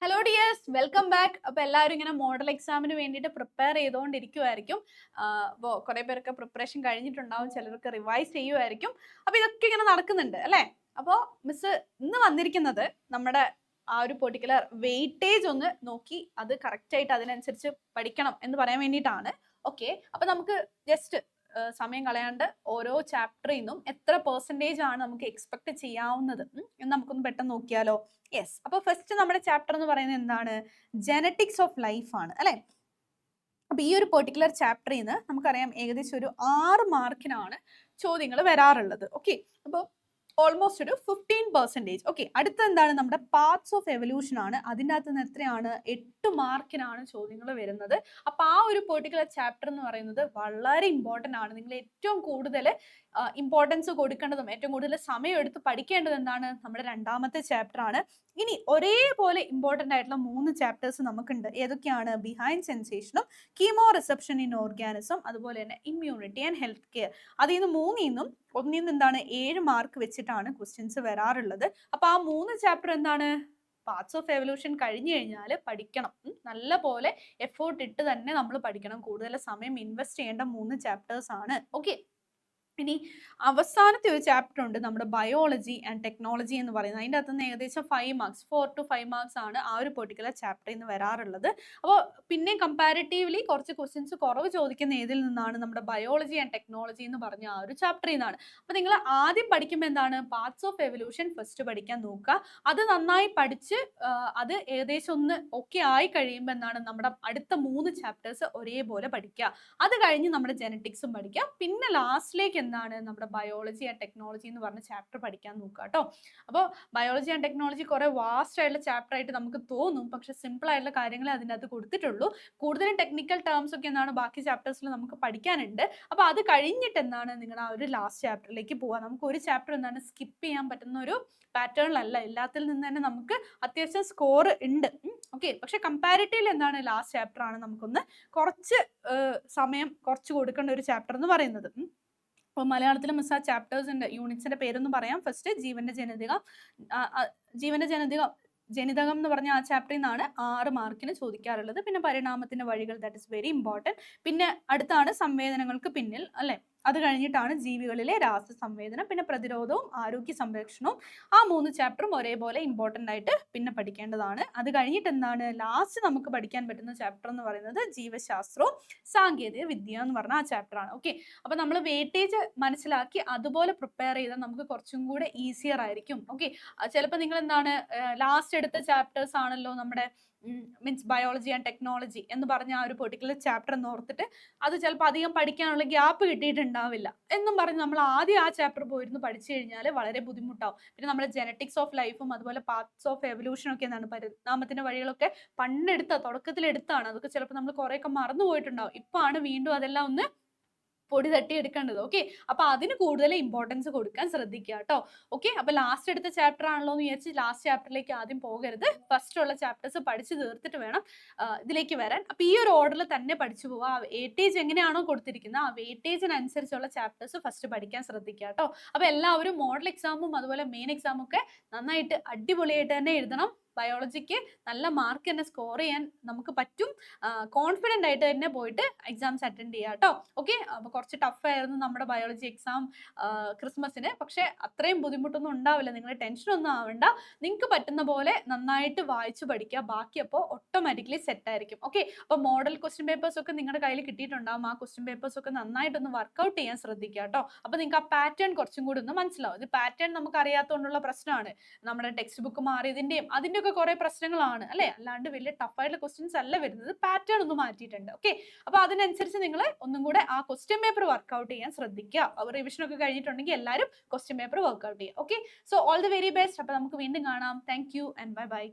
Hello dears, welcome back. അപ്പോൾ എല്ലാവരും ഇങ്ങനെ മോഡൽ എക്സാമിന് വേണ്ടിയിട്ട് പ്രിപ്പയർ ചെയ്തുകൊണ്ടിരിക്കുമായിരിക്കും. അപ്പോൾ കുറേ പേർക്ക് പ്രിപ്പറേഷൻ കഴിഞ്ഞിട്ടുണ്ടാവും, ചിലർക്ക് റിവൈസ് ചെയ്യുമായിരിക്കും. അപ്പോൾ ഇതൊക്കെ ഇങ്ങനെ നടക്കുന്നുണ്ട് അല്ലേ? അപ്പോൾ മിസ് ഇന്ന് വന്നിരിക്കുന്നത് നമ്മുടെ ആ ഒരു പെർട്ടിക്കുലർ വെയിറ്റേജ് ഒന്ന് നോക്കി അത് കറക്റ്റായിട്ട് അതിനനുസരിച്ച് പഠിക്കണം എന്ന് പറയാൻ വേണ്ടിയിട്ടാണ്. ഓക്കെ, അപ്പോൾ നമുക്ക് ജസ്റ്റ് സമയം കളയാണ്ട് ഓരോ ചാപ്റ്ററിൽ നിന്നും എത്ര പെർസെൻറ്റേജ് ആണ് നമുക്ക് എക്സ്പെക്ട് ചെയ്യാവുന്നത് എന്ന് നമുക്കൊന്ന് പെട്ടെന്ന് നോക്കിയാലോ? യെസ്. അപ്പോൾ ഫസ്റ്റ് നമ്മുടെ ചാപ്റ്റർ എന്ന് പറയുന്നത് എന്താണ്? ജെനറ്റിക്സ് ഓഫ് ലൈഫ് ആണ് അല്ലേ? അപ്പോൾ ഈ ഒരു പെർട്ടിക്കുലർ ചാപ്റ്ററിൽ നിന്ന് നമുക്കറിയാം ഏകദേശം ഒരു 6 മാർക്കിനാണ് ചോദ്യങ്ങൾ വരാറുള്ളത്. ഓക്കെ, അപ്പോൾ ഓൾമോസ്റ്റ് ഒരു 15%. ഓക്കെ, അടുത്ത എന്താണ്? നമ്മുടെ പാർട്സ് ഓഫ് എവല്യൂഷൻ ആണ്. അതിൻ്റെ അകത്ത് നിന്ന് എത്രയാണ്? 8 മാർക്കിനാണ് ചോദ്യങ്ങൾ വരുന്നത്. അപ്പോൾ ആ ഒരു പെർട്ടിക്കുലർ ചാപ്റ്റർ എന്ന് പറയുന്നത് വളരെ ഇമ്പോർട്ടൻ്റ് ആണ്. നിങ്ങൾ ഏറ്റവും കൂടുതൽ ഇമ്പോർട്ടൻസ് കൊടുക്കേണ്ടതും ഏറ്റവും കൂടുതൽ സമയം എടുത്ത് പഠിക്കേണ്ടത് എന്താണ്? നമ്മുടെ രണ്ടാമത്തെ ചാപ്റ്റർ ആണ്. ഇനി ഒരേപോലെ ഇമ്പോർട്ടൻ്റ് ആയിട്ടുള്ള 3 ചാപ്റ്റേഴ്സ് നമുക്കുണ്ട്. ഏതൊക്കെയാണ്? ബിഹൈൻഡ് സെൻസേഷനും, കീമോ റിസപ്ഷൻ ഇൻ ഓർഗാനിസം, അതുപോലെ തന്നെ ഇമ്മ്യൂണിറ്റി ആൻഡ് ഹെൽത്ത് കെയർ. അതിൽ നിന്ന് മൂന്നിൽ നിന്നും എന്താണ് 7 മാർക്ക് വെച്ചിട്ടാണ് ക്വസ്റ്റ്യൻസ് വരാറുള്ളത്. അപ്പൊ ആ 3 ചാപ്റ്റർ എന്താണ്? പാർട്സ് ഓഫ് എവല്യൂഷൻ കഴിഞ്ഞു കഴിഞ്ഞാൽ പഠിക്കണം. നല്ല പോലെ എഫേർട്ട് ഇട്ട് തന്നെ നമ്മൾ പഠിക്കണം. കൂടുതൽ സമയം ഇൻവെസ്റ്റ് ചെയ്യേണ്ട 3 ചാപ്റ്റേഴ്സ് ആണ്. ഓക്കെ, ഇനി അവസാനത്തെ ഒരു ചാപ്റ്റർ ഉണ്ട്, നമ്മുടെ ബയോളജി ആൻഡ് ടെക്നോളജി എന്ന് പറയുന്നത്. അതിൻ്റെ അകത്ത് നിന്ന് ഏകദേശം 5 മാർക്സ്, 4 to 5 മാർക്സ് ആണ് ആ ഒരു പെർട്ടിക്കുലർ ചാപ്റ്ററിൽ നിന്ന് വരാറുള്ളത്. അപ്പോൾ പിന്നെ കമ്പാരിറ്റീവ്ലി കുറച്ച് ക്വസ്റ്റ്യൻസ് കുറവ് ചോദിക്കുന്ന ഏതിൽ നിന്നാണ്? നമ്മുടെ ബയോളജി ആൻഡ് ടെക്നോളജി എന്ന് പറഞ്ഞ ആ ഒരു ചാപ്റ്ററിൽ നിന്നാണ്. അപ്പോൾ നിങ്ങൾ ആദ്യം പഠിക്കുമ്പോൾ എന്താണ്? പാർട്സ് ഓഫ് എവല്യൂഷൻ ഫസ്റ്റ് പഠിക്കാൻ നോക്കുക. അത് നന്നായി പഠിച്ച് അത് ഏകദേശം ഒന്ന് ഓക്കെ ആയി കഴിയുമ്പോൾ എന്താണ്? നമ്മുടെ അടുത്ത 3 ചാപ്റ്റേഴ്സ് ഒരേപോലെ പഠിക്കുക. അത് കഴിഞ്ഞ് നമ്മുടെ ജെനറ്റിക്സും പഠിക്കുക. പിന്നെ ലാസ്റ്റിലേക്ക് എന്താണ്? നമ്മുടെ ബയോളജി ആൻഡ് ടെക്നോളജി എന്ന് പറഞ്ഞ ചാപ്റ്റർ പഠിക്കാൻ നോക്കുക കേട്ടോ. അപ്പോൾ ബയോളജി ആൻഡ് ടെക്നോളജി കുറെ വാസ്റ്റ് ആയിട്ടുള്ള ചാപ്റ്റർ ആയിട്ട് നമുക്ക് തോന്നും, പക്ഷെ സിമ്പിൾ ആയിട്ടുള്ള കാര്യങ്ങളെ അതിൻ്റെ അകത്ത് കൊടുത്തിട്ടുള്ളൂ. കൂടുതലും ടെക്നിക്കൽ ടേംസ് ഒക്കെ എന്താണ് ബാക്കി ചാപ്റ്റേഴ്സിൽ നമുക്ക് പഠിക്കാനുണ്ട്. അപ്പോൾ അത് കഴിഞ്ഞിട്ട് എന്താണ് നിങ്ങൾ ആ ഒരു ലാസ്റ്റ് ചാപ്റ്ററിലേക്ക് പോവുക. നമുക്ക് ഒരു ചാപ്റ്റർ എന്താണ് സ്കിപ്പ് ചെയ്യാൻ പറ്റുന്ന ഒരു പാറ്റേണിലല്ല, എല്ലാത്തിൽ നിന്ന് തന്നെ നമുക്ക് അത്യാവശ്യം സ്കോർ ഉണ്ട്. ഓക്കെ, പക്ഷെ കമ്പാരിറ്റീവ്ലി എന്താണ് ലാസ്റ്റ് ചാപ്റ്റർ ആണ് നമുക്കൊന്ന് കുറച്ച് സമയം കുറച്ച് കൊടുക്കേണ്ട ഒരു ചാപ്റ്റർ എന്ന് പറയുന്നത്. അപ്പോൾ മലയാളത്തിൽ മിസ് ആ ചാപ്റ്റേഴ്സിൻ്റെ യൂണിറ്റ്സിൻ്റെ പേരൊന്നും പറയാം. ഫസ്റ്റ് ജീവന്റെ ജനിതകം. ജീവന്റെ ജനിതകം എന്ന് പറഞ്ഞ ആ ചാപ്റ്ററിൽ നിന്നാണ് 6 മാർക്കിന് ചോദിക്കാറുള്ളത്. പിന്നെ പരിണാമത്തിന്റെ വഴികൾ, ദാറ്റ് ഇസ് വെരി ഇമ്പോർട്ടൻറ്റ്. പിന്നെ അടുത്താണ് സംവേദനങ്ങൾക്ക് പിന്നിൽ അല്ലെ, അത് കഴിഞ്ഞിട്ടാണ് ജീവികളിലെ രാസസംവേദനം, പിന്നെ പ്രതിരോധവും ആരോഗ്യ സംരക്ഷണവും. ആ 3 ചാപ്റ്ററും ഒരേപോലെ ഇമ്പോർട്ടൻ്റ് ആയിട്ട് പിന്നെ പഠിക്കേണ്ടതാണ്. അത് കഴിഞ്ഞിട്ട് എന്താണ് ലാസ്റ്റ് നമുക്ക് പഠിക്കാൻ പറ്റുന്ന ചാപ്റ്റർ എന്ന് പറയുന്നത് ജീവശാസ്ത്രവും സാങ്കേതിക വിദ്യ എന്ന് പറഞ്ഞ ആ ചാപ്റ്റർ ആണ്. ഓക്കെ, അപ്പോൾ നമ്മൾ വെയിറ്റേജ് മനസ്സിലാക്കി അതുപോലെ പ്രിപ്പയർ ചെയ്താൽ നമുക്ക് കുറച്ചും കൂടെ ഈസിയർ ആയിരിക്കും. ഓക്കെ, ചിലപ്പോൾ നിങ്ങൾ എന്താണ് ലാസ്റ്റ് എടുത്ത ചാപ്റ്റേഴ്സ് ആണല്ലോ നമ്മുടെ മീൻസ് ബയോളജി ആൻഡ് ടെക്നോളജി എന്ന് പറഞ്ഞ ആ ഒരു പെർട്ടിക്കുലർ ചാപ്റ്റർ എന്ന് ഓർത്തിട്ട് അത് ചിലപ്പോൾ അധികം പഠിക്കാനുള്ള ഗ്യാപ്പ് കിട്ടിയിട്ടുണ്ടാവില്ല എന്നും പറഞ്ഞ് നമ്മൾ ആദ്യം ആ ചാപ്റ്റർ പോയിരുന്നു പഠിച്ചു കഴിഞ്ഞാൽ വളരെ ബുദ്ധിമുട്ടാവും. പിന്നെ നമ്മൾ ജെനറ്റിക്സ് ഓഫ് ലൈഫും അതുപോലെ പാർട്സ് ഓഫ് എവല്യൂഷനും ഒക്കെ എന്താണ് പരിണാമത്തിന്റെ വഴികളൊക്കെ പണ്ടെടുത്ത തുടക്കത്തിലെടുത്താണ്. അതൊക്കെ ചിലപ്പോൾ നമ്മൾ കുറേയൊക്കെ മറന്നു പോയിട്ടുണ്ടാവും. ഇപ്പൊ ആണ് വീണ്ടും അതെല്ലാം ഒന്ന് പൊടി തട്ടി എടുക്കേണ്ടത്. ഓക്കെ, അപ്പൊ അതിന് കൂടുതൽ ഇമ്പോർട്ടൻസ് കൊടുക്കാൻ ശ്രദ്ധിക്കുക കേട്ടോ. ഓക്കെ, അപ്പൊ ലാസ്റ്റ് എടുത്ത ചാപ്റ്റർ ആണല്ലോ എന്ന് വിചാരിച്ച് ലാസ്റ്റ് ചാപ്റ്ററിലേക്ക് ആദ്യം പോകരുത്. ഫസ്റ്റ് ഉള്ള ചാപ്റ്റേഴ്സ് പഠിച്ചു തീർത്തിട്ട് വേണം ഇതിലേക്ക് വരാൻ. അപ്പൊ ഈ ഒരു ഓർഡറിൽ തന്നെ പഠിച്ചു പോവുക. ആ വെയിറ്റേജ് എങ്ങനെയാണോ കൊടുത്തിരിക്കുന്നത് ആ വെയിറ്റേജിനനുസരിച്ചുള്ള ചാപ്റ്റേഴ്സ് ഫസ്റ്റ് പഠിക്കാൻ ശ്രദ്ധിക്കുക കേട്ടോ. അപ്പൊ എല്ലാവരും മോഡൽ എക്സാമും അതുപോലെ മെയിൻ എക്സാമും ഒക്കെ നന്നായിട്ട് അടിപൊളിയായിട്ട് തന്നെ എഴുതണം. ബയോളജിക്ക് നല്ല മാർക്ക് തന്നെ സ്കോർ ചെയ്യാൻ നമുക്ക് പറ്റും. കോൺഫിഡൻ്റ് ആയിട്ട് തന്നെ പോയിട്ട് എക്സാംസ് അറ്റൻഡ് ചെയ്യുക കേട്ടോ. ഓക്കെ, അപ്പോൾ കുറച്ച് ടഫ് ആയിരുന്നു നമ്മുടെ ബയോളജി എക്സാം ക്രിസ്മസിന്. പക്ഷേ അത്രയും ബുദ്ധിമുട്ടൊന്നും ഉണ്ടാവില്ല, നിങ്ങൾ ടെൻഷനൊന്നും ആവണ്ട. നിങ്ങൾക്ക് പറ്റുന്ന പോലെ നന്നായിട്ട് വായിച്ച് പഠിക്കുക. ബാക്കി അപ്പോൾ ഓട്ടോമാറ്റിക്കലി സെറ്റ് ആയിരിക്കും. ഓക്കെ, അപ്പോൾ മോഡൽ ക്വസ്റ്റ്യൻ പേപ്പേഴ്സ് ഒക്കെ നിങ്ങളുടെ കയ്യിൽ കിട്ടിയിട്ടുണ്ടാവും. ആ ക്വസ്റ്റ്യൻ പേപ്പേഴ്സ് ഒക്കെ നന്നായിട്ടൊന്ന് വർക്കൗട്ട് ചെയ്യാൻ ശ്രദ്ധിക്കുക കേട്ടോ. അപ്പോൾ നിങ്ങൾക്ക് ആ പാറ്റേൺ കുറച്ചും കൂടി ഒന്ന് മനസ്സിലാവും. ഇത് പാറ്റേൺ നമുക്ക് അറിയാത്തതുകൊണ്ടുള്ള പ്രശ്നമാണ്. നമ്മുടെ ടെക്സ്റ്റ് ബുക്ക് മാറിയതിൻ്റെയും അതിൻ്റെ ഒക്കെ കുറെ പ്രശ്നങ്ങളാണ് അല്ലെ, അല്ലാണ്ട് വലിയ ടഫായിട്ടുള്ള ക്വസ്റ്റ്യൻസ് അല്ല വരുന്നത്. പാറ്റേൺ ഒന്ന് മാറ്റിയിട്ടുണ്ട്. ഓക്കെ, അപ്പൊ അതിനനുസരിച്ച് നിങ്ങൾ ഒന്നും കൂടെ ആ ക്വസ്റ്റ്യൻ പേപ്പർ വർക്ക്ഔട്ട് ചെയ്യാൻ ശ്രദ്ധിക്കുക. റിവിഷൻ ഒക്കെ കഴിഞ്ഞിട്ടുണ്ടെങ്കിൽ എല്ലാവരും ക്വസ്റ്റ്യൻ പേപ്പർ വർക്ക്ഔട്ട് ചെയ്യുക. Okay, so all the very best. അപ്പൊ നമുക്ക് വീണ്ടും കാണാം. Thank you and bye bye.